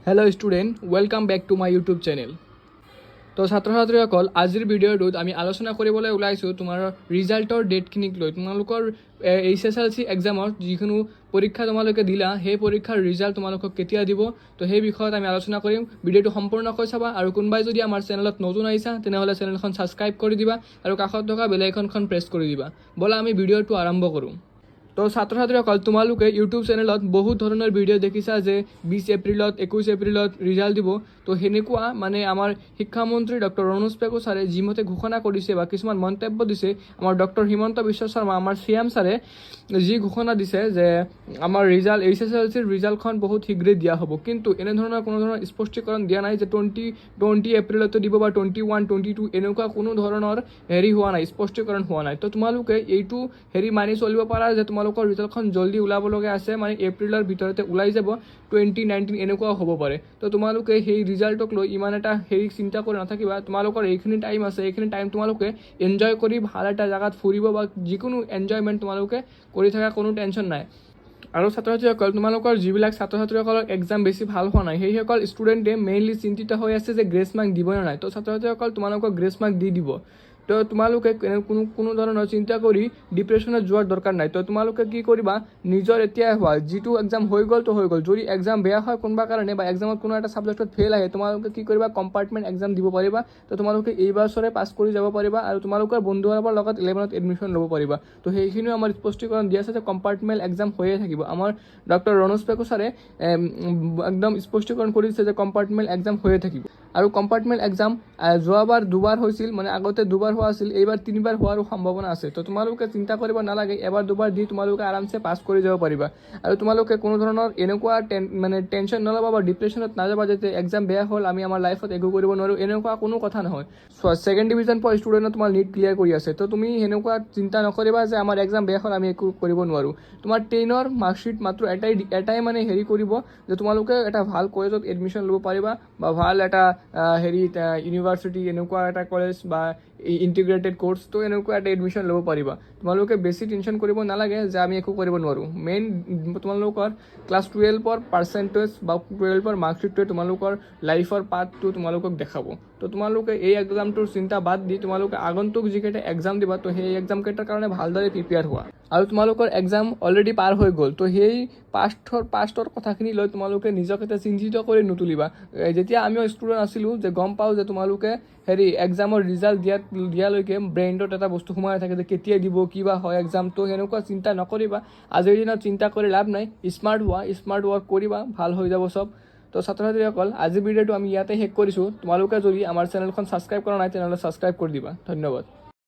Hello' student, welcome back to my YouTube channel. তো ছাত্ৰ ছাত্ৰীসকল, আজিৰ ভিডিঅ'টোত আমি আলোচনা কৰিবলৈ ওলাইছোঁ তোমাৰ ৰিজাল্টৰ ডেটখিনিক লৈ। তোমালোকৰ HSLC এক্সামৰ যিকোনো পৰীক্ষা তোমালোকে দিলা, সেই পৰীক্ষাৰ ৰিজাল্ট তোমালোকক কেতিয়া দিব, তো সেই বিষয়ত আমি আলোচনা কৰিম। ভিডিঅ'টো সম্পূৰ্ণকৈ চাবা, আৰু কোনোবাই যদি আমাৰ চেনেলত নতুন আহিছা তেনেহ'লে চেনেলখন ছাবস্ক্ৰাইব কৰি দিবা আৰু কাষত থকা বেল আইকনখন প্ৰেছ কৰি দিবা। ব'লা আমি ভিডিঅ'টো আৰম্ভ কৰোঁ। তো ছাত্ৰ ছাত্ৰীসকল, তোমালোকে ইউটিউব চেনেলত বহুত ধৰণৰ ভিডিঅ' দেখিছা যে 20 এপ্ৰিলত 21 এপ্ৰিলত ৰিজাল্ট দিব। তো সেনেকুৱা মানে আমাৰ শিক্ষামন্ত্ৰী ডক্টৰ ৰণোজ পেগু ছাৰে যিমতে ঘোষণা কৰিছে বা কিছুমান মন্তব্য দিছে, আমাৰ ডক্টৰ হিমন্ত বিশ্ব শৰ্মা, আমাৰ CM ছাৰে যি ঘোষণা দিছে যে আমাৰ HSLCৰ ৰিজাল্টখন বহুত শীঘ্ৰেই দিয়া হ'ব, কিন্তু এনেধৰণৰ কোনো ধৰণৰ স্পষ্টীকৰণ দিয়া নাই যে 20 এপ্ৰিলতে দিব বা 21, 22 এনেকুৱা কোনো ধৰণৰ হোৱা নাই, স্পষ্টীকৰণ হোৱা নাই। তো তোমালোকে এইটো মানি চলিব পাৰা যে তোমালোকৰ ৰিজাল্টখন জল্দি ওলাব লগা আছে, মানে এপ্ৰিলৰ ভিতৰতে ওলাই যাব, 2019 এনেকুৱাও হ'ব পাৰে। তো তোমালোকে সেই ৰিজাল্টক লৈ ইমান এটা চিন্তা কৰি নাথাকিবা। তোমালোকৰ এইখিনি টাইম আছে, এইখিনি টাইম তোমালোকে এনজয় কৰি ভাল এটা জেগাত ফুৰিব বা যিকোনো এনজয়মেণ্ট তোমালোকে কৰি থকা, কোনো টেনশ্যন নাই। আৰু ছাত্ৰ ছাত্ৰীসকল, তোমালোকৰ যিবিলাক ছাত্ৰ ছাত্ৰীসকলৰ এক্সাম বেছি ভাল হোৱা নাই, সেইসকল ষ্টুডেণ্টে মেইনলি চিন্তিত হৈ আছে যে গ্ৰেছ মাৰ্ক দিব নে নাই। তো ছাত্ৰ ছাত্ৰীসকল, তোমালোকক গ্ৰেছ মাৰ্ক দি দিব। তো তোমালোকে কোনো ধৰণৰ চিন্তা কৰি ডিপ্ৰেশ্যনত যোৱাৰ দৰকাৰ নাই। তো তোমালোকে কি কৰিবা, নিজৰ এতিয়া হোৱা যিটো এক্সাম হৈ গ'ল তো হৈ গ'ল। যদি এক্সাম বেয়া হয় কোনোবা কাৰণে বা এক্সামত কোনো এটা ছাবজেক্টত ফেইল আহে, তোমালোকে কি কৰিবা, কম্পাৰ্টমেণ্ট এক্সাম দিব পাৰিবা। তো তোমালোকে এই বছৰে পাছ কৰি যাব পাৰিবা আৰু তোমালোকৰ বন্ধুবৰ্গৰ লগত 11ত এডমিশ্যন ল'ব পাৰিবা। তো সেইখিনিও আমাৰ স্পষ্টীকৰণ দিয়া আছে যে কম্পাৰ্টমেণ্ট এক্সাম হৈয়ে থাকিব। আমাৰ ডক্টৰ ৰণোজ পেগু ছাৰে একদম স্পষ্টীকৰণ কৰি দিছে যে কম্পাৰ্টমেণ্ট এক্সাম হৈয়ে থাকিব। আৰু কম্পাৰ্টমেণ্ট এক্সাম যোৱাবাৰ 2বাৰ হৈছিল, মানে আগতে 2বাৰ হোৱা আছিল, এইবাৰ 3বাৰ হোৱাৰো সম্ভাৱনা আছে। তো তোমালোকে চিন্তা কৰিব নালাগে, এবাৰ 2বাৰ দি তোমালোকে আৰামছে পাছ কৰি যাব পাৰিবা। আৰু তোমালোকে কোনো ধৰণৰ এনেকুৱা টেনশ্যন নল'বা বা ডিপ্ৰেশ্যনত নাযাবা যে এক্সাম বেয়া হ'ল, আমি আমাৰ লাইফত একো কৰিব নোৱাৰোঁ, এনেকুৱা কোনো কথা নহয়। ছেকেণ্ড ডিভিজন পোৱা ষ্টুডেণ্টে তোমাৰ নীট ক্লিয়াৰ কৰি আছে। তো তুমি সেনেকুৱা চিন্তা নকৰিবা যে আমাৰ এক্সাম বেয়া হ'ল, আমি একো কৰিব নোৱাৰোঁ। তোমাৰ 10ৰ মাৰ্কশ্বিট মাত্ৰ এটাই মানে কৰিব যে তোমালোকে এটা ভাল কলেজত এডমিশ্যন ল'ব পাৰিবা বা ভাল এটা ইউনিভাৰ্চিটি, এনেকুৱা এটা কলেজ বা ইণ্টিগ্ৰেটেড কোৰ্চ, তো এনেকুৱা এটা এডমিশ্যন ল'ব পাৰিবা। তোমালোকে বেছি টেনশ্যন কৰিব নালাগে যে আমি একো কৰিব নোৱাৰোঁ। মেইন তোমালোকৰ ক্লাছ 12ৰ পাৰ্চেণ্টেজ বা 12ৰ মাৰ্কশ্বিটটোৱে তোমালোকৰ লাইফৰ পাথটো তোমালোকক দেখাব। তো তোমালোকে এই এক্সামটোৰ চিন্তা বাদ দি তোমালোকে আগন্তুক যিকেইটা এক্সাম দিবা, তো সেই এক্সামকেইটাৰ কাৰণে ভালদৰে প্ৰিপেয়াৰ হোৱা। আৰু তোমালোকৰ এক্সাম অলৰেডি পাৰ হৈ গ'ল, তো সেই পাষ্টৰ কথাখিনি লৈ তোমালোকে নিজক এটা চিন্তিত কৰি নুতুলিবা। যেতিয়া আমিও ষ্টুডেণ্ট আছিলোঁ, যে গম পাওঁ যে তোমালোকে এক্সামৰ ৰিজাল্ট দিয়ালৈকে ব্ৰেইনত এটা বস্তু সোমাই থাকে যে কেতিয়া দিব, কিবা হয় এক্সামটো, সেনেকুৱা চিন্তা নকৰিবা। আজিৰ দিনত চিন্তা কৰি লাভ নাই, স্মাৰ্ট ৱৰ্ক কৰিবা, ভাল হৈ যাব চব। তো ছাত্ৰ ছাত্ৰীসকল, আজিৰ ভিডিঅ'টো আমি ইয়াতে শেষ কৰিছোঁ। তোমালোকে যদি আমাৰ চেনেলখন ছাবস্ক্ৰাইব কৰা নাই তেনেহ'লে ছাবস্ক্ৰাইব কৰি দিবা। ধন্যবাদ।